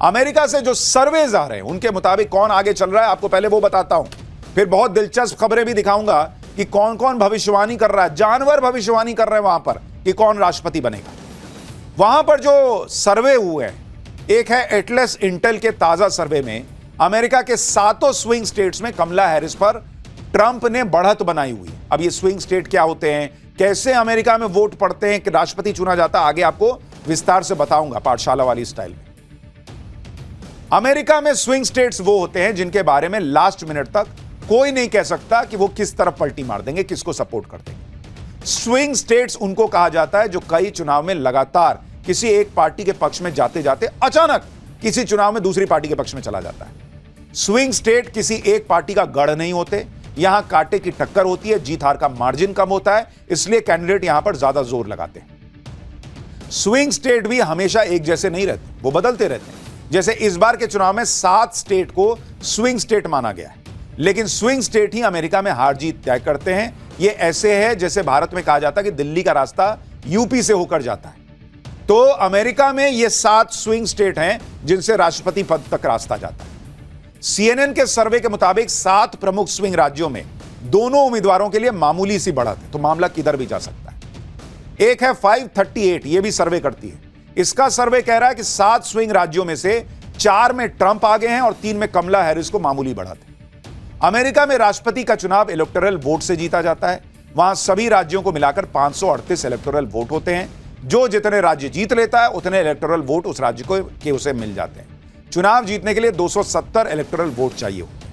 America से जो surveys आ रहे हैं उनके मुताबिक कौन आगे चल रहा है आपको पहले वो बताता हूं, फिर बहुत दिलचस्प खबरें भी दिखाऊंगा कि कौन कौन भविष्यवाणी कर रहा है। जानवर भविष्यवाणी कर रहे हैं वहां पर कि कौन राष्ट्रपति बनेगा। वहां पर जो सर्वे हुए हैं, एक है एटलस इंटेल के ताजा सर्वे में अमेरिका के 7 स्विंग स्टेट्स में कमला हैरिस पर ट्रंप ने बढ़त बनाई हुई। अब ये स्विंग स्टेट क्या होते हैं, कैसे अमेरिका में वोट पड़ते हैं कि राष्ट्रपति चुना जाता है, आगे आपको विस्तार से बताऊंगा पाठशाला वाली स्टाइल में। अमेरिका में स्विंग स्टेट्स वो होते हैं जिनके बारे में लास्ट मिनट तक कोई नहीं कह सकता कि वो किस तरफ पलटी मार देंगे, किसको सपोर्ट कर देंगे। स्विंग स्टेट्स उनको कहा जाता है जो कई चुनाव में लगातार किसी एक पार्टी के पक्ष में जाते जाते अचानक किसी चुनाव में दूसरी पार्टी के पक्ष में चला जाता है। स्विंग स्टेट किसी एक पार्टी का गढ़ नहीं होते, यहां कांटे की टक्कर होती है, जीत हार का मार्जिन कम होता है, इसलिए कैंडिडेट यहां पर ज्यादा जोर लगाते हैं। स्विंग स्टेट भी हमेशा एक जैसे नहीं रहते, वो बदलते रहते हैं। जैसे इस बार के चुनाव में 7 स्टेट को स्विंग स्टेट माना गया है, लेकिन स्विंग स्टेट ही अमेरिका में हार जीत तय करते हैं। ये ऐसे है जैसे भारत में कहा जाता है कि दिल्ली का रास्ता यूपी से होकर जाता है, तो अमेरिका में ये 7 स्विंग स्टेट हैं जिनसे राष्ट्रपति पद तक रास्ता जाता है। CNN के सर्वे के मुताबिक 7 प्रमुख स्विंग राज्यों में दोनों उम्मीदवारों के लिए मामूली सी बढ़त है, तो मामला किधर भी जा सकता है। एक है 538, ये भी सर्वे करती है। इसका सर्वे कह रहा है कि 7 स्विंग राज्यों में से 4 में ट्रंप आगे हैं और 3 में कमला हैरिस को मामूली बढ़त है। अमेरिका में राष्ट्रपति का चुनाव इलेक्टोरल वोट से जीता जाता है। वहां सभी राज्यों को मिलाकर 538 इलेक्टोरल वोट होते हैं। जो जितने राज्य जीत लेता है उतने इलेक्टोरल वोट उस राज्य को के उसे मिल जाते हैं। चुनाव जीतने के लिए 270 इलेक्टोरल वोट चाहिए होते हैं।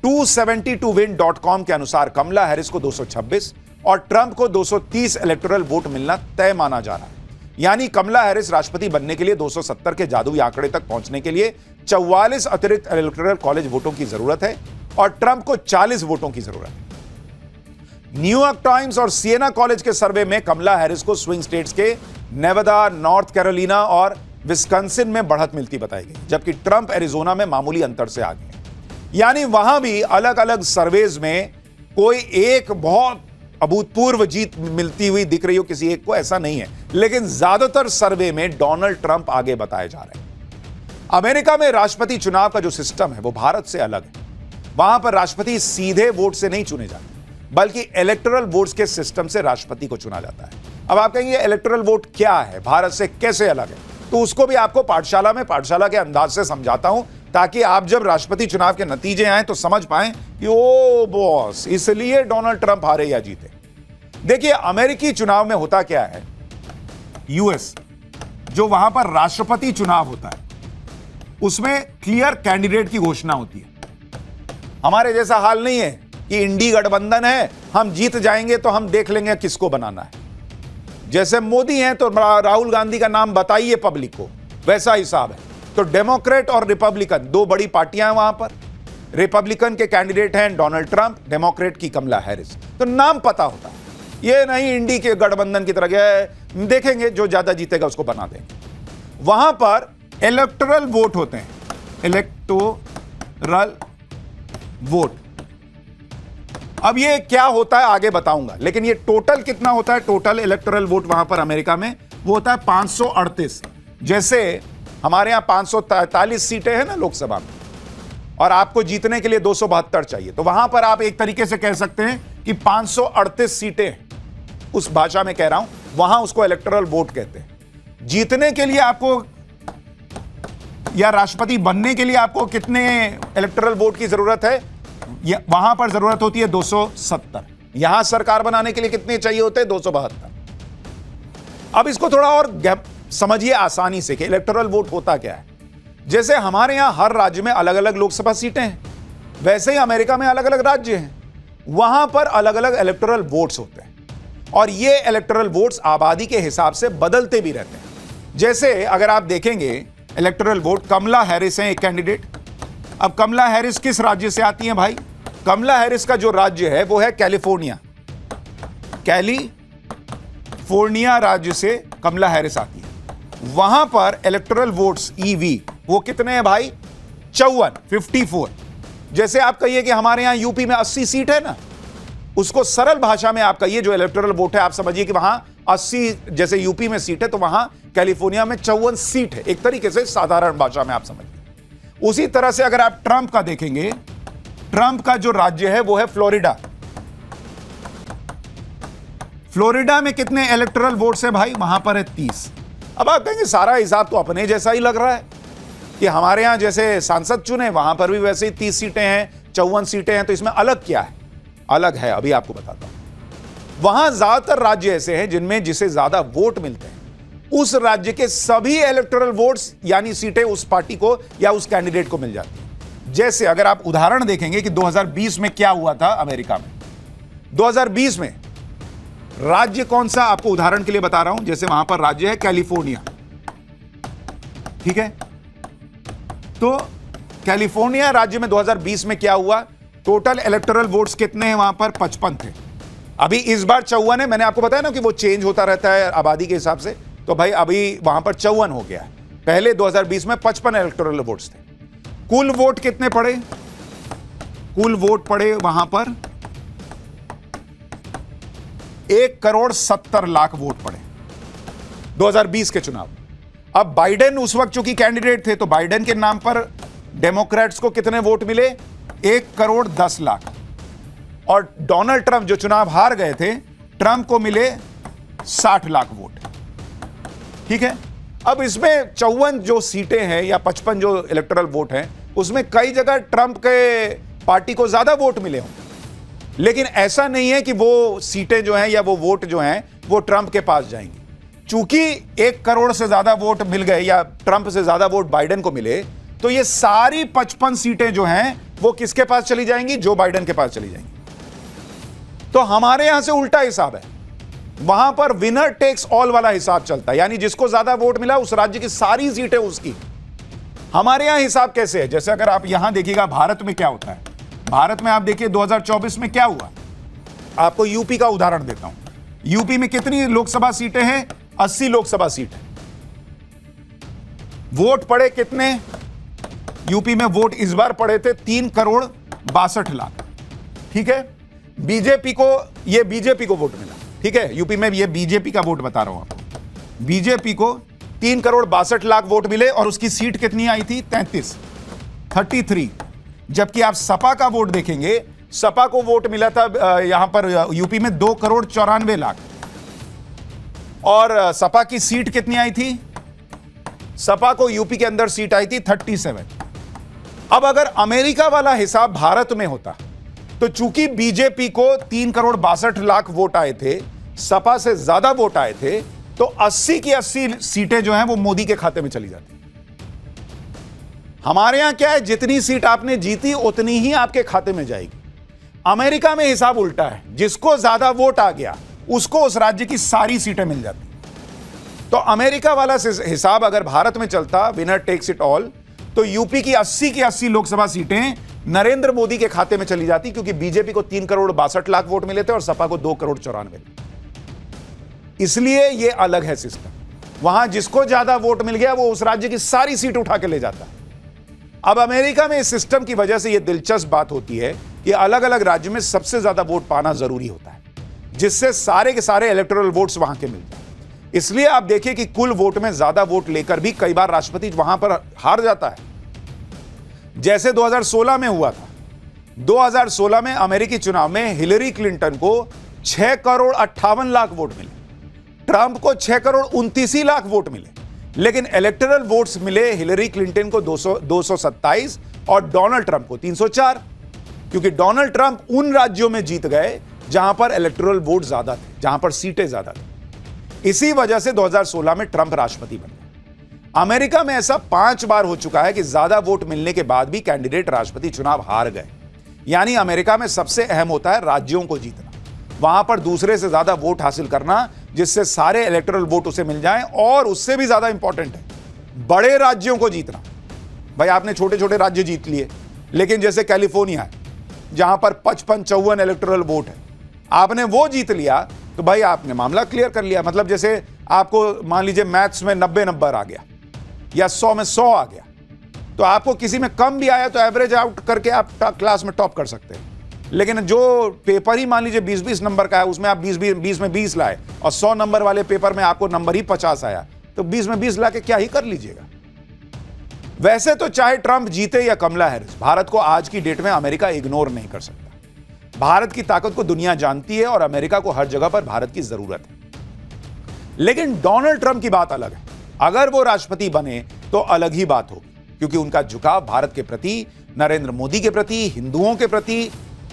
272win.com के अनुसार कमला हैरिस को 226 और ट्रंप को 230 इलेक्टोरल वोट मिलना तय माना जा रहा है। यानी कमला हैरिस राष्ट्रपति बनने के लिए 270 के जादुई आंकड़े तक पहुंचने के लिए 44 अतिरिक्त इलेक्टोरल कॉलेज वोटों की जरूरत है और ट्रंप को 40 वोटों की जरूरत है। न्यूयॉर्क टाइम्स और सिएना कॉलेज के सर्वे में कमला हैरिस को स्विंग स्टेट्स के नेवादा, नॉर्थ कैरोलिना और विस्कॉन्सिन में बढ़त मिलती बताई गई, जबकि ट्रंप एरिजोना में मामूली अंतर से आगे हैं। यानी वहां भी अलग अलग सर्वेज में कोई एक बहुत अभूतपूर्व जीत मिलती हुई दिख रही हो किसी एक को, ऐसा नहीं है, लेकिन ज्यादातर सर्वे में डोनाल्ड ट्रंप आगे बताए जा रहे हैं। अमेरिका में राष्ट्रपति चुनाव का जो सिस्टम है वो भारत से अलग है। वहां पर राष्ट्रपति सीधे वोट से नहीं चुने जाते, बल्कि इलेक्टोरल वोट्स के सिस्टम से राष्ट्रपति को चुना जाता है। अब आप कहेंगे इलेक्टोरल वोट क्या है, भारत से कैसे अलग है, तो उसको भी आपको पाठशाला के अंदाज से समझाता हूं, ताकि आप जब राष्ट्रपति चुनाव के नतीजे आए तो समझ पाएं कि ओ बॉस, इसलिए डोनाल्ड ट्रंप हारे या जीते। देखिए, अमेरिकी चुनाव में होता क्या है, यूएस जो वहां पर राष्ट्रपति चुनाव होता है उसमें क्लियर कैंडिडेट की घोषणा होती है। हमारे जैसा हाल नहीं है कि इंडी गठबंधन है, हम जीत जाएंगे तो हम देख लेंगे किसको बनाना है। जैसे मोदी हैं तो राहुल गांधी का नाम बताइए पब्लिक को, वैसा हिसाब है। तो डेमोक्रेट और रिपब्लिकन 2 बड़ी पार्टियां हैं वहां पर। रिपब्लिकन के कैंडिडेट हैं डोनाल्ड ट्रंप, डेमोक्रेट की कमला हैरिस। तो नाम पता होता है, ये नहीं इंडी के गठबंधन की तरह गया देखेंगे जो ज्यादा जीतेगा उसको बना देंगे। वहां पर इलेक्टोरल वोट होते हैं, इलेक्टोरल वोट। अब ये क्या होता है आगे बताऊंगा, लेकिन ये टोटल कितना होता है, टोटल इलेक्टोरल वोट वहां पर अमेरिका में वो होता है 538। जैसे हमारे यहां 543 सीटें हैं ना लोकसभा में, और आपको जीतने के लिए 272 चाहिए, तो वहां पर आप एक तरीके से कह सकते हैं कि 538 सीटें हैं। उस भाषा में कह रहा हूं, वहां उसको इलेक्टोरल वोट कहते हैं। जीतने के लिए आपको या राष्ट्रपति बनने के लिए आपको कितने इलेक्टोरल वोट की जरूरत है, वहां पर जरूरत होती है 270। यहां सरकार बनाने के लिए कितने चाहिए होते हैं, 272। अब इसको थोड़ा और समझिए आसानी से कि इलेक्टोरल वोट होता क्या है। जैसे हमारे यहां हर राज्य में अलग अलग लोकसभा सीटें हैं, वैसे ही अमेरिका में अलग अलग राज्य हैं, वहां पर अलग अलग इलेक्टोरल वोट्स होते हैं, और ये इलेक्टोरल वोट्स आबादी के हिसाब से बदलते भी रहते हैं। जैसे अगर आप देखेंगे इलेक्टोरल वोट, कमला हैरिस हैं एक कैंडिडेट। अब कमला हैरिस किस राज्य से आती हैं भाई, कमला हैरिस का जो राज्य है वो है कैलिफोर्निया। कैलिफोर्निया राज्य से कमला हैरिस आती है। वहां पर इलेक्टोरल वोट्स ईवी वो कितने हैं भाई, 54। जैसे आप कहिए कि हमारे यहां यूपी में 80 सीट है ना, उसको सरल भाषा में आप कहिए जो इलेक्टोरल वोट है आप समझिए कि वहां 80 जैसे यूपी में सीट है, तो वहां कैलिफोर्निया में 54 सीट है। एक तरीके से साधारण भाषा में आप समझिए। उसी तरह से अगर आप ट्रंप का देखेंगे, ट्रंप का जो राज्य है वो है फ्लोरिडा। फ्लोरिडा में कितने इलेक्टोरल वोट्स है भाई? वहां पर है 30। अब आप कहेंगे सारा हिसाब तो अपने जैसा ही लग रहा है कि हमारे यहां जैसे सांसद चुने वहां पर भी वैसे ही 30 सीटें हैं, 54 सीटें हैं, तो इसमें अलग क्या है? अलग है, अभी आपको बताता हूं। वहां ज्यादातर राज्य ऐसे हैं जिनमें जिसे ज्यादा वोट मिलते हैं उस राज्य के सभी इलेक्टोरल वोट्स यानी सीटें उस पार्टी को या उस कैंडिडेट को मिल जाती हैं। जैसे अगर आप उदाहरण देखेंगे कि 2020 में क्या हुआ था अमेरिका में, 2020 में राज्य कौन सा, आपको उदाहरण के लिए बता रहा हूं। जैसे वहां पर राज्य है कैलिफोर्निया, ठीक है? तो कैलिफोर्निया राज्य में 2020 में क्या हुआ? टोटल इलेक्टोरल वोट्स कितने हैं वहां पर? 55 थे। अभी इस बार 54 है। मैंने आपको बताया ना कि वो चेंज होता रहता है आबादी के हिसाब से, तो भाई अभी वहां पर 54 हो गया है। पहले 2020 में 55 इलेक्टोरल वोट्स थे। कुल वोट कितने पड़े? कुल वोट पड़े वहां पर 1,70,00,000 वोट पड़े 2020 के चुनाव। अब बाइडेन उस वक्त चूंकि कैंडिडेट थे, तो बाइडेन के नाम पर डेमोक्रेट्स को कितने वोट मिले? 1,10,00,000। और डोनाल्ड ट्रंप जो चुनाव हार गए थे, ट्रंप को मिले 60,00,000 वोट, ठीक है? अब इसमें 54 जो सीटें हैं या 55 जो इलेक्टोरल वोट हैं, उसमें कई जगह ट्रंप के पार्टी को ज्यादा वोट मिले हों, लेकिन ऐसा नहीं है कि वो सीटें जो हैं या वो वोट जो हैं वो ट्रंप के पास जाएंगी। चूंकि 1 करोड़ से ज्यादा वोट मिल गए या ट्रंप से ज्यादा वोट बाइडेन को मिले, तो ये सारी 55 सीटें जो हैं वो किसके पास चली जाएंगी? जो बाइडेन के पास चली जाएंगी। तो हमारे यहां से उल्टा हिसाब है। वहां पर विनर टेक्स ऑल वाला हिसाब चलता है, यानी जिसको ज्यादा वोट मिला उस राज्य की सारी सीटें उसकी। हमारे यहां हिसाब कैसे है? जैसे अगर आप यहां देखिएगा भारत में क्या होता है, भारत में आप देखिए 2024 में क्या हुआ। आपको यूपी का उदाहरण देता हूं। यूपी में कितनी लोकसभा सीटें हैं? 80 लोकसभा सीटें। वोट पड़े कितने? यूपी में वोट इस बार पड़े थे 3,62,00,000, ठीक है? बीजेपी को, ये बीजेपी को वोट मिला, ठीक है? यूपी में ये बीजेपी का वोट बता रहा हूं आपको। बीजेपी को 3,62,00,000 वोट मिले और उसकी सीट कितनी आई थी? 33। जबकि आप सपा का वोट देखेंगे, सपा को वोट मिला था यहां पर यूपी में 2,94,00,000 और सपा की सीट कितनी आई थी? सपा को यूपी के अंदर सीट आई थी 37। अब अगर अमेरिका वाला हिसाब भारत में होता, तो चूंकि बीजेपी को 3,62,00,000 वोट आए थे, सपा से ज्यादा वोट आए थे, तो 80 की 80 सीटें जो हैं वो मोदी के खाते में चली जाती। हमारे यहां क्या है? जितनी सीट आपने जीती उतनी ही आपके खाते में जाएगी। अमेरिका में हिसाब उल्टा है, जिसको ज्यादा वोट आ गया उसको उस राज्य की सारी सीटें मिल जाती। तो अमेरिका वाला हिसाब अगर भारत में चलता, विनर टेक्स इट ऑल, तो यूपी की 80 की 80 लोकसभा सीटें नरेंद्र मोदी के खाते में चली जाती, क्योंकि बीजेपी को 3,62,00,000 वोट मिले थे और सपा को 2,94,00,000। इसलिए यह अलग है सिस्टम। वहां जिसको ज्यादा वोट मिल गया वो उस राज्य की सारी सीट उठा के ले जाता है। अब अमेरिका में इस सिस्टम की वजह से यह दिलचस्प बात होती है कि अलग अलग राज्य में सबसे ज्यादा वोट पाना जरूरी होता है, जिससे सारे के सारे इलेक्टोरल वोट्स वहां के मिल जाए। इसलिए आप देखिए कि कुल वोट में ज्यादा वोट लेकर भी कई बार राष्ट्रपति वहां पर हार जाता है। जैसे 2016 में हुआ था। 2016 में अमेरिकी चुनाव में हिलरी क्लिंटन को 6,58,00,000 वोट मिले, ट्रंप को 6,29,00,000 वोट मिले, लेकिन इलेक्टोरल वोट्स मिले हिलरी क्लिंटन को 227 और डोनाल्ड ट्रंप को 304, क्योंकि डोनाल्ड ट्रंप उन राज्यों में जीत गए जहां पर इलेक्टोरल वोट ज्यादा थे, जहां पर सीटें ज्यादा थी। इसी वजह से 2016 में ट्रंप राष्ट्रपति बन गए। अमेरिका में ऐसा 5 बार हो चुका है कि ज्यादा वोट मिलने के बाद भी कैंडिडेट राष्ट्रपति चुनाव हार गए। यानी अमेरिका में सबसे अहम होता है राज्यों को जीतना, वहां पर दूसरे से ज्यादा वोट हासिल करना, जिससे सारे इलेक्टोरल वोट उसे मिल जाएं, और उससे भी ज्यादा इंपॉर्टेंट है बड़े राज्यों को जीतना। भाई आपने छोटे छोटे राज्य जीत लिए, लेकिन जैसे कैलिफोर्निया है जहां पर 55-54 इलेक्टोरल वोट है, आपने वो जीत लिया तो भाई आपने मामला क्लियर कर लिया। मतलब जैसे आपको मान लीजिए मैथ्स में 90 नंबर आ गया या 100 में 100 आ गया, तो आपको किसी में कम भी आया तो एवरेज आउट करके आप क्लास में टॉप कर सकते हैं। लेकिन जो पेपर ही मान लीजिए 20-20 नंबर का है, उसमें आप 20 में 20 लाए और 100 नंबर वाले पेपर में आपको नंबर ही 50 आया, तो 20 में 20 ला के क्या ही कर लीजिएगा। वैसे तो चाहे ट्रंप जीते या कमला हैरिस, भारत को आज की डेट में अमेरिका इग्नोर नहीं कर सकता। भारत की ताकत को दुनिया जानती है और अमेरिका को हर जगह पर भारत की जरूरत है। लेकिन डोनाल्ड ट्रंप की बात अलग है। अगर वो राष्ट्रपति बने तो अलग ही बात होगी, क्योंकि उनका झुकाव भारत के प्रति, नरेंद्र मोदी के प्रति, हिंदुओं के प्रति,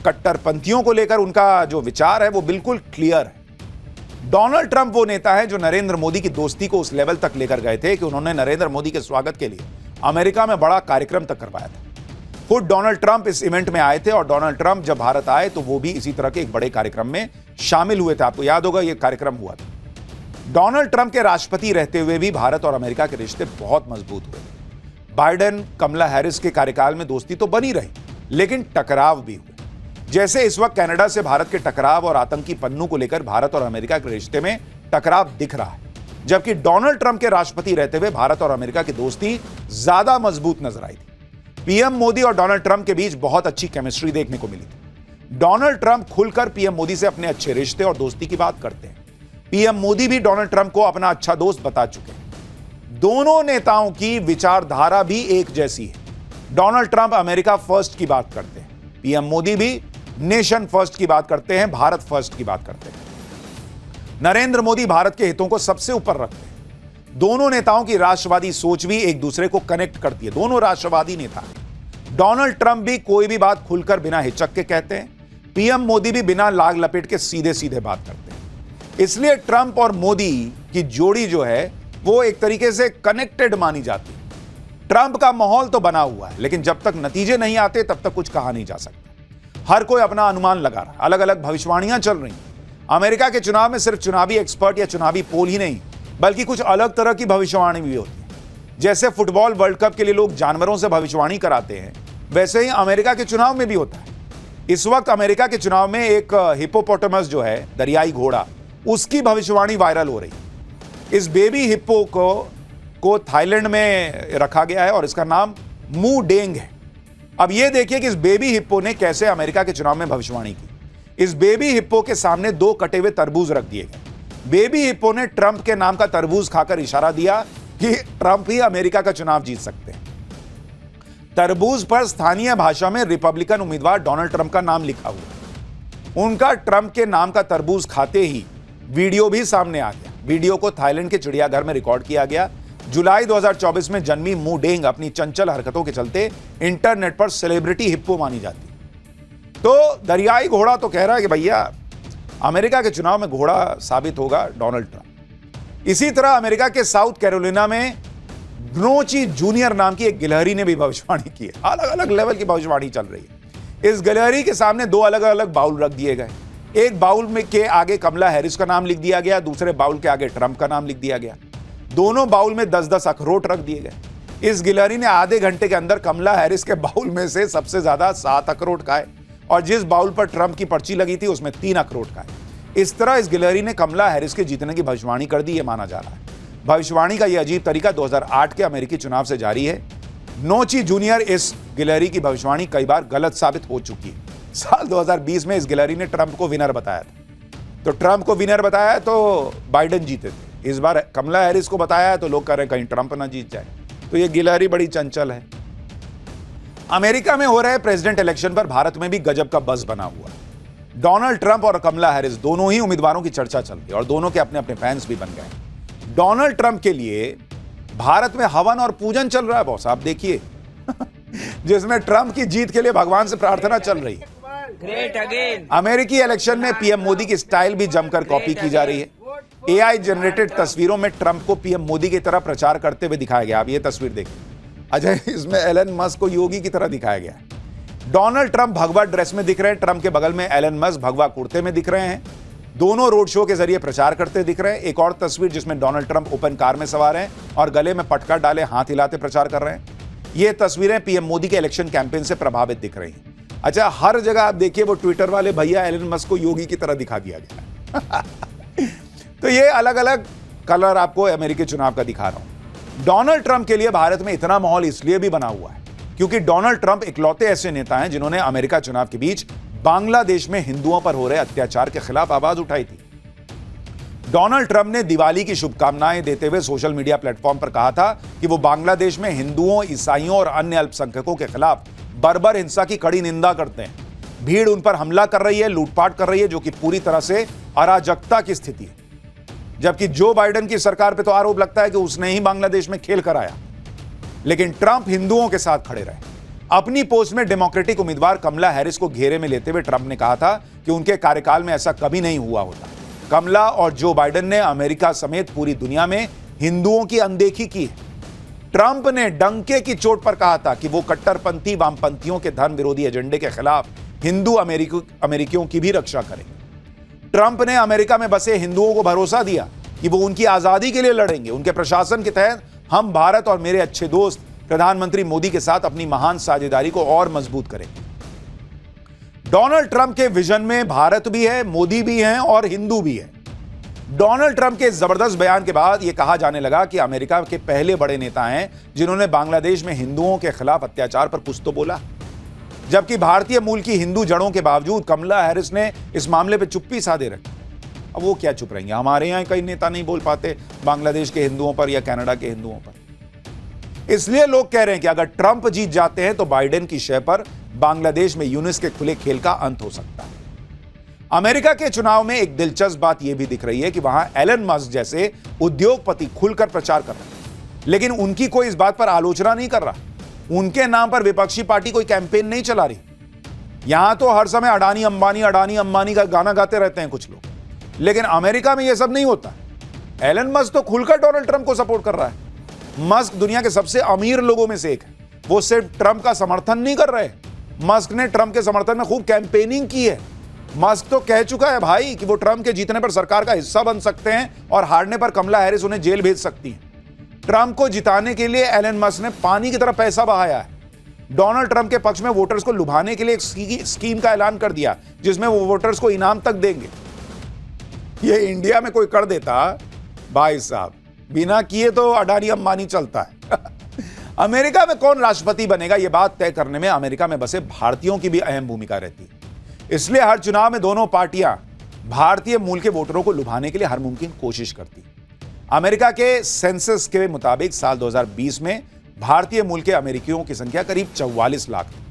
कट्टरपंथियों को लेकर उनका जो विचार है वो बिल्कुल क्लियर है। डोनाल्ड ट्रंप वो नेता है जो नरेंद्र मोदी की दोस्ती को उस लेवल तक लेकर गए थे कि उन्होंने नरेंद्र मोदी के स्वागत के लिए अमेरिका में बड़ा कार्यक्रम तक करवाया था। खुद डोनाल्ड ट्रंप इस इवेंट में आए थे और डोनाल्ड ट्रंप जब भारत आए तो वो भी इसी तरह के एक बड़े कार्यक्रम में शामिल हुए थे। आपको याद होगा ये कार्यक्रम हुआ था। डोनाल्ड ट्रंप के राष्ट्रपति रहते हुए भी भारत और अमेरिका के रिश्ते बहुत मजबूत हुए। बाइडेन कमला हैरिस के कार्यकाल में दोस्ती तो बनी रही, लेकिन टकराव भी हुए। जैसे इस वक्त कनाडा से भारत के टकराव और आतंकी पन्नू को लेकर भारत और अमेरिका के रिश्ते में टकराव दिख रहा है, जबकि डोनाल्ड ट्रंप के राष्ट्रपति रहते हुए भारत और अमेरिका की दोस्ती ज्यादा मजबूत नजर आई थी। पीएम मोदी और डोनाल्ड ट्रंप के बीच बहुत अच्छी केमिस्ट्री देखने को मिली थी। डोनाल्ड ट्रंप खुलकर पीएम मोदी से अपने अच्छे रिश्ते और दोस्ती की बात करते हैं। पीएम मोदी भी डोनाल्ड ट्रंप को अपना अच्छा दोस्त बता चुके हैं। दोनों नेताओं की विचारधारा भी एक जैसी है। डोनाल्ड ट्रंप अमेरिका फर्स्ट की बात करते हैं, पीएम मोदी भी नेशन फर्स्ट की बात करते हैं, भारत फर्स्ट की बात करते हैं। नरेंद्र मोदी भारत के हितों को सबसे ऊपर रखते हैं। दोनों नेताओं की राष्ट्रवादी सोच भी एक दूसरे को कनेक्ट करती है। दोनों राष्ट्रवादी नेता हैं। डोनाल्ड ट्रंप भी कोई भी बात खुलकर बिना हिचक के कहते हैं, पीएम मोदी भी बिना लाग लपेट के सीधे सीधे बात करते हैं। इसलिए ट्रंप और मोदी की जोड़ी जो है वो एक तरीके से कनेक्टेड मानी जाती है। ट्रंप का माहौल तो बना हुआ है, लेकिन जब तक नतीजे नहीं आते तब तक कुछ कहा नहीं जा सकता। हर कोई अपना अनुमान लगा रहा है, अलग अलग भविष्यवाणियां चल रही हैं। अमेरिका के चुनाव में सिर्फ चुनावी एक्सपर्ट या चुनावी पोल ही नहीं, बल्कि कुछ अलग तरह की भविष्यवाणी भी होती है। जैसे फुटबॉल वर्ल्ड कप के लिए लोग जानवरों से भविष्यवाणी कराते हैं, वैसे ही अमेरिका के चुनाव में भी होता है। इस वक्त अमेरिका के चुनाव में एक हिप्पोपोटामस जो है, दरियाई घोड़ा, उसकी भविष्यवाणी वायरल हो रही है। इस बेबी हिप्पो को थाईलैंड में रखा गया है और इसका नाम मू डेंग है। अब यह देखिए कि इस बेबी हिप्पो ने कैसे अमेरिका के चुनाव में भविष्यवाणी की। इस बेबी हिप्पो के सामने 2 कटे हुए तरबूज रख दिए गए। बेबी हिप्पो ने ट्रंप के नाम का तरबूज खाकर इशारा दिया कि ट्रंप ही अमेरिका का चुनाव जीत सकते हैं। तरबूज पर स्थानीय भाषा में रिपब्लिकन उम्मीदवार डोनाल्ड ट्रंप का नाम लिखा हुआ। उनका ट्रंप के नाम का तरबूज खाते ही वीडियो भी सामने आ गया। वीडियो को थाईलैंड के चिड़ियाघर में रिकॉर्ड किया गया। जुलाई 2024 में जन्मी मू डेंग अपनी चंचल हरकतों के चलते इंटरनेट पर सेलिब्रिटी हिप्पो मानी जाती। तो दरियाई घोड़ा तो कह रहा है कि भैया अमेरिका के चुनाव में घोड़ा साबित होगा डोनाल्ड ट्रंप। इसी तरह अमेरिका के साउथ कैरोलिना में ग्नोची जूनियर नाम की एक गिलहरी ने भी भविष्यवाणी की है। अलग अलग लेवल की भविष्यवाणी चल रही है। इस गिलहरी के सामने 2 अलग अलग बाउल रख दिए गए। एक बाउल में के आगे कमला हैरिस का नाम लिख दिया गया, दूसरे बाउल के आगे ट्रंप का नाम लिख दिया गया। दोनों बाउल में 10-10 अखरोट रख दिए गए। इस गिलहरी ने आधे घंटे के अंदर कमला हैरिस के बाउल में से सबसे ज्यादा 7 अखरोट खाए और जिस बाउल पर ट्रंप की पर्ची लगी थी उसमें 3 अखरोट खाए। इस तरह इस गिलहरी ने कमला हैरिस के जीतने की भविष्यवाणी कर दी, यह माना जा रहा है। भविष्यवाणी का यह अजीब तरीका 2008 के अमेरिकी चुनाव से जारी है। नोची जूनियर इस गिलहरी की भविष्यवाणी कई बार गलत साबित हो चुकी है। साल 2020 में इस गिलहरी ने ट्रंप को विनर बताया था, तो ट्रंप को विनर बताया तो बाइडेन जीते थे। इस बार कमला हैरिस को बताया है तो लोग कह रहे हैं कहीं ट्रंप ना जीत जाए। तो ये गिलहरी बड़ी चंचल है। अमेरिका में हो रहे प्रेसिडेंट इलेक्शन पर भारत में भी गजब का बज़ बना हुआ है। डोनाल्ड ट्रंप और कमला हैरिस दोनों ही उम्मीदवारों की चर्चा चल रही है और दोनों के अपने अपने फैंस भी बन गए। डोनाल्ड ट्रंप के लिए भारत में हवन और पूजन चल रहा है बॉस, आप देखिए जिसमें ट्रंप की जीत के लिए भगवान से प्रार्थना चल रही है। Great again. अमेरिकी इलेक्शन में पीएम मोदी की स्टाइल भी जमकर कॉपी की जा रही है। एआई जनरेटेड तस्वीरों में ट्रंप को पीएम मोदी की तरह प्रचार करते हुए दिखाया गया। आप ये तस्वीर देखिए। अजय, इसमें एलन मस्क को योगी की तरह दिखाया गया है। डोनाल्ड ट्रंप भगवा ड्रेस में दिख रहे हैं, ट्रंप के बगल में एलन मस्क भगवा कुर्ते में दिख रहे हैं। दोनों रोड शो के जरिए प्रचार करते दिख रहे हैं। एक और तस्वीर जिसमें डोनाल्ड ट्रंप ओपन कार में सवार हैं और गले में पटका डाले हाथ हिलाते प्रचार कर रहे हैं। ये तस्वीरें पीएम मोदी के इलेक्शन कैंपेन से प्रभावित दिख रही हैं। अच्छा, हर जगह आप देखिए वो ट्विटर वाले भैया एलन मस्क को योगी की तरह दिखा दिया गया तो ये अलग अलग कलर आपको अमेरिकी चुनाव का दिखा रहा हूं। डोनाल्ड ट्रंप के लिए भारत में इतना माहौल इसलिए भी बना हुआ है क्योंकि डोनाल्ड ट्रंप इकलौते ऐसे नेता हैं जिन्होंने अमेरिका चुनाव के बीच बांग्लादेश में हिंदुओं पर हो रहे अत्याचार के खिलाफ आवाज उठाई थी। डोनाल्ड ट्रंप ने दिवाली की शुभकामनाएं देते हुए सोशल मीडिया प्लेटफॉर्म पर कहा था कि वो बांग्लादेश में हिंदुओं, ईसाइयों और अन्य अल्पसंख्यकों के खिलाफ बर्बर हिंसा की कड़ी निंदा करते हैं। भीड़ उन पर हमला कर रही है, लूटपाट कर रही है, जो कि पूरी तरह से अराजकता की स्थिति है। जबकि जो बाइडेन की सरकार पर तो आरोप लगता है कि उसने ही बांग्लादेश में खेल कराया, लेकिन ट्रंप हिंदुओं के साथ खड़े रहे। अपनी पोस्ट में डेमोक्रेटिक उम्मीदवार कमला हैरिस को घेरे में लेते हुए ट्रंप ने कहा था कि उनके कार्यकाल में ऐसा कभी नहीं हुआ होता। कमला और जो बाइडेन ने अमेरिका समेत पूरी दुनिया में हिंदुओं की अनदेखी की है। ट्रंप ने डंके की चोट पर कहा था कि वो कट्टरपंथी वामपंथियों के धर्म विरोधी एजेंडे के खिलाफ हिंदू अमेरिकियों की भी रक्षा करेंगे। ट्रंप ने अमेरिका में बसे हिंदुओं को भरोसा दिया कि वो उनकी आजादी के लिए लड़ेंगे। उनके प्रशासन के तहत हम भारत और मेरे अच्छे दोस्त प्रधानमंत्री मोदी के साथ अपनी महान साझेदारी को और मजबूत करेंगे। डोनाल्ड ट्रंप के विजन में भारत भी है, मोदी भी हैं और हिंदू भी है। डोनाल्ड ट्रंप के जबरदस्त बयान के बाद यह कहा जाने लगा कि अमेरिका के पहले बड़े नेता हैं जिन्होंने बांग्लादेश में हिंदुओं के खिलाफ अत्याचार पर कुछ तो बोला। जबकि भारतीय मूल की हिंदू जड़ों के बावजूद कमला हैरिस ने इस मामले पर चुप्पी साधे रखी। अब वो क्या चुप रहेंगे? हमारे यहां कई नेता नहीं बोल पाते बांग्लादेश के हिंदुओं पर या कनाडा के हिंदुओं पर। इसलिए लोग कह रहे हैं कि अगर ट्रंप जीत जाते हैं तो बाइडेन की शय पर बांग्लादेश में यूनिस के खुले खेल का अंत हो सकता है। अमेरिका के चुनाव में एक दिलचस्प बात यह भी दिख रही है कि वहां एलन मस्क जैसे उद्योगपति खुलकर प्रचार कर रहे हैं, लेकिन उनकी कोई इस बात पर आलोचना नहीं कर रहा। उनके नाम पर विपक्षी पार्टी कोई कैंपेन नहीं चला रही। यहां तो हर समय अडानी अंबानी का गाना गाते रहते हैं कुछ लोग, लेकिन अमेरिका में यह सब नहीं होता। एलन मस्क तो खुलकर डोनाल्ड ट्रंप को सपोर्ट कर रहा है। मस्क दुनिया के सबसे अमीर लोगों में से एक है। वो सिर्फ ट्रंप का समर्थन नहीं कर रहे, मस्क ने ट्रंप के समर्थन में खूब कैंपेनिंग की है। मस्क तो कह चुका है भाई कि वो ट्रंप के जीतने पर सरकार का हिस्सा बन सकते हैं और हारने पर कमला हैरिस उन्हें जेल भेज सकती है। ट्रंप को जिताने के लिए एलन मस्क ने पानी की तरह पैसा बहाया है। डोनाल्ड ट्रंप के पक्ष में वोटर्स को लुभाने के लिए एक स्कीम का ऐलान कर दिया जिसमें वो वोटर्स को इनाम तक देंगे। ये इंडिया में कोई कर देता भाई साहब, बिना किए तो अडानी अंबानी चलता है। अमेरिका में कौन राष्ट्रपति बनेगा यह बात तय करने में अमेरिका में बसे भारतीयों की भी अहम भूमिका रहती है। इसलिए हर चुनाव में दोनों पार्टियां भारतीय मूल के वोटरों को लुभाने के लिए हर मुमकिन कोशिश करती है। अमेरिका के सेंसस के मुताबिक साल 2020 में भारतीय मूल के अमेरिकियों की संख्या करीब 44 लाख थी।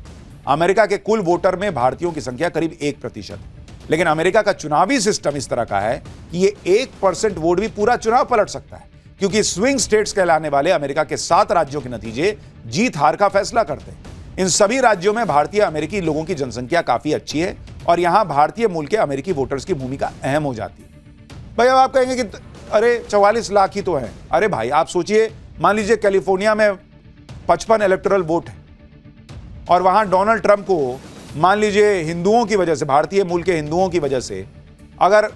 अमेरिका के कुल वोटर में भारतीयों की संख्या करीब 1% है। लेकिन अमेरिका का चुनावी सिस्टम इस तरह का है कि ये 1% वोट भी पूरा चुनाव पलट सकता है, क्योंकि स्विंग स्टेट्स कहलाने वाले अमेरिका के 7 राज्यों के नतीजे जीत हार का फैसला करते हैं। इन सभी राज्यों में भारतीय अमेरिकी लोगों की जनसंख्या काफी अच्छी है और यहां भारतीय मूल के अमेरिकी वोटर्स की भूमिका अहम हो जाती है। भाई अब आप कहेंगे कि अरे 44 लाख ही तो है। अरे भाई आप सोचिए, मान लीजिए कैलिफोर्निया में 55 इलेक्टोरल वोट है और वहां डोनाल्ड ट्रंप को मान लीजिए हिंदुओं की वजह से, भारतीय मूल के हिंदुओं की वजह से अगर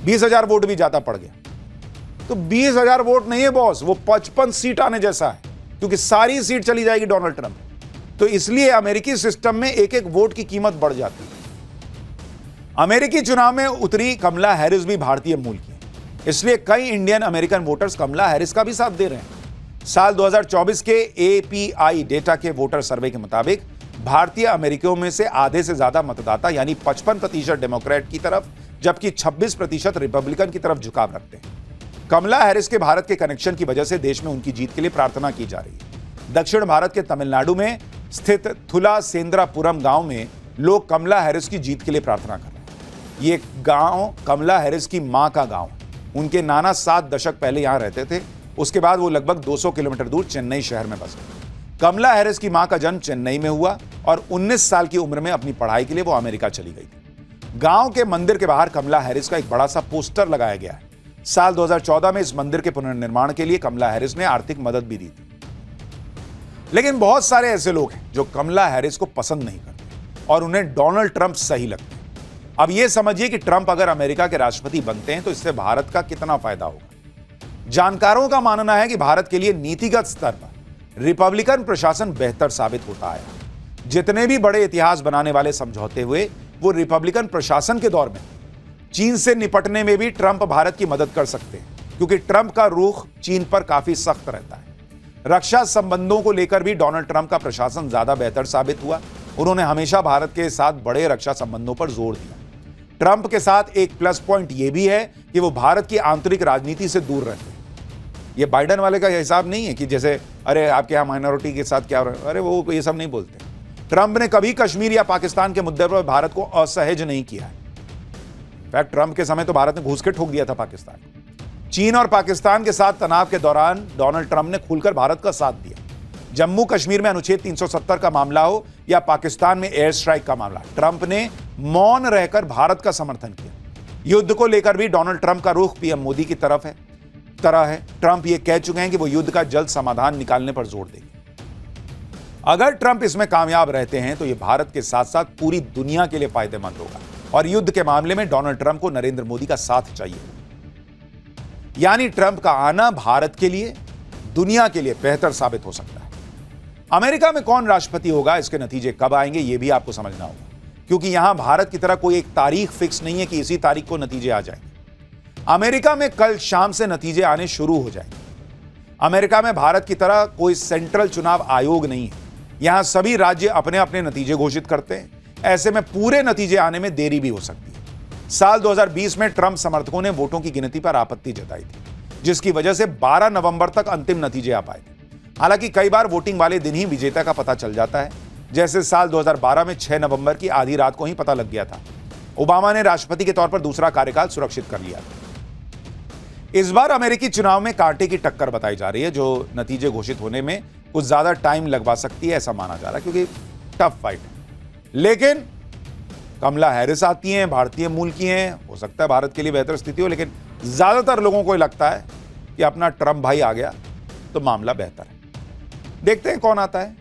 20,000 वोट भी ज्यादा पड़ गया तो 20,000 वोट नहीं है बॉस, वो 55 सीट आने जैसा है, क्योंकि सारी सीट चली जाएगी डोनाल्ड ट्रंप। तो इसलिए अमेरिकी सिस्टम में एक एक वोट की कीमत बढ़ जाती है। अमेरिकी चुनाव में उतरी कमला हैरिस भी भारतीय मूल की है, इसलिए कई इंडियन अमेरिकन वोटर्स कमला हैरिस का भी साथ दे रहे हैं। साल 2024 के API डेटा के वोटर सर्वे के मुताबिक भारतीय अमेरिकियों में से आधे से ज्यादा मतदाता यानी 55% डेमोक्रेट की तरफ जबकि 26% रिपब्लिकन की तरफ झुकाव रखते हैं। कमला हैरिस के भारत के कनेक्शन की वजह से देश में उनकी जीत के लिए प्रार्थना की जा रही है। दक्षिण भारत के तमिलनाडु में स्थित थुलासेंद्रापुरम गांव में लोग कमला हैरिस की जीत के लिए प्रार्थना कर रहे हैं। ये गांव कमला हैरिस की मां का गांव है। उनके नाना 7 दशक पहले यहां रहते थे। उसके बाद वो लगभग 200 किलोमीटर दूर चेन्नई शहर में बस गए। कमला हैरिस की मां का जन्म चेन्नई में हुआ और 19 साल की उम्र में अपनी पढ़ाई के लिए वो अमेरिका चली गई थी। गांव के मंदिर के बाहर कमला हैरिस का एक बड़ा सा पोस्टर लगाया गया है। साल 2014 में इस मंदिर के पुनर्निर्माण के लिए कमला हैरिस ने आर्थिक मदद भी दी थी। लेकिन बहुत सारे ऐसे लोग हैं जो कमला हैरिस को पसंद नहीं करते और उन्हें डोनाल्ड ट्रंप सही लगते हैं। अब यह समझिए कि ट्रंप अगर अमेरिका के राष्ट्रपति बनते हैं तो इससे भारत का कितना फायदा होगा। जानकारों का मानना है कि भारत के लिए नीतिगत स्तर पर रिपब्लिकन प्रशासन बेहतर साबित होता आया। जितने भी बड़े इतिहास बनाने वाले समझौते हुए वो रिपब्लिकन प्रशासन के दौर में। चीन से निपटने में भी ट्रंप भारत की मदद कर सकते हैं, क्योंकि ट्रंप का रुख चीन पर काफी सख्त रहता है। रक्षा संबंधों को लेकर भी डोनाल्ड ट्रंप का प्रशासन ज्यादा बेहतर साबित हुआ। उन्होंने हमेशा भारत के साथ बड़े रक्षा संबंधों पर जोर दिया। ट्रंप के साथ एक प्लस पॉइंट यह भी है कि वो भारत की आंतरिक राजनीति से दूर रहते हैं। ये बाइडेन वाले का हिसाब नहीं है कि जैसे अरे आपके यहां माइनॉरिटी के साथ क्या हो रहा है, अरे वो ये सब नहीं बोलते। ट्रंप ने कभी कश्मीर या पाकिस्तान के मुद्दे पर भारत को असहज नहीं किया है। इनफैक्ट ट्रंप के समय तो भारत ने घूस के ठोक दिया था पाकिस्तान। चीन और पाकिस्तान के साथ तनाव के दौरान डोनाल्ड ट्रंप ने खुलकर भारत का साथ दिया। जम्मू कश्मीर में अनुच्छेद 370 का मामला हो या पाकिस्तान में एयर स्ट्राइक का मामला, ट्रंप ने मौन रहकर भारत का समर्थन किया। युद्ध को लेकर भी डोनाल्ड ट्रंप का रुख पीएम मोदी की तरह है। ट्रंप ये कह चुके हैं कि वो युद्ध का जल्द समाधान निकालने पर जोर देंगे। अगर ट्रंप इसमें कामयाब रहते हैं तो यह भारत के साथ साथ पूरी दुनिया के लिए फायदेमंद होगा और युद्ध के मामले में डोनाल्ड ट्रंप को नरेंद्र मोदी का साथ चाहिए। यानी ट्रंप का आना भारत के लिए, दुनिया के लिए बेहतर साबित हो सकता है। अमेरिका में कौन राष्ट्रपति होगा, इसके नतीजे कब आएंगे, यह भी आपको समझना होगा, क्योंकि यहां भारत की तरह कोई एक तारीख फिक्स नहीं है कि इसी तारीख को नतीजे आ जाएंगे। अमेरिका में कल शाम से नतीजे आने शुरू हो जाएंगे। अमेरिका में भारत की तरह कोई सेंट्रल चुनाव आयोग नहीं है। यहां सभी राज्य अपने अपने नतीजे घोषित करते हैं। ऐसे में पूरे नतीजे आने में देरी भी हो सकती है। साल 2020 में ट्रंप समर्थकों ने वोटों की गिनती पर आपत्ति जताई थी, जिसकी वजह से 12 नवंबर तक अंतिम नतीजे आ पाए थे। हालांकि कई बार वोटिंग वाले दिन ही विजेता का पता चल जाता है, जैसे साल 2012 में 6 नवंबर की आधी रात को ही पता लग गया था। ओबामा ने राष्ट्रपति के तौर पर दूसरा कार्यकाल सुरक्षित कर लिया था। इस बार अमेरिकी चुनाव में कांटे की टक्कर बताई जा रही है, जो नतीजे घोषित होने में कुछ ज्यादा टाइम लगवा सकती है, ऐसा माना जा रहा है, क्योंकि टफ फाइट है। लेकिन कमला हैरिस आती हैं, भारतीय मूल की हैं, हो सकता है भारत के लिए बेहतर स्थिति हो, लेकिन ज्यादातर लोगों को लगता है कि अपना ट्रंप भाई आ गया तो मामला बेहतर है। देखते हैं कौन आता है।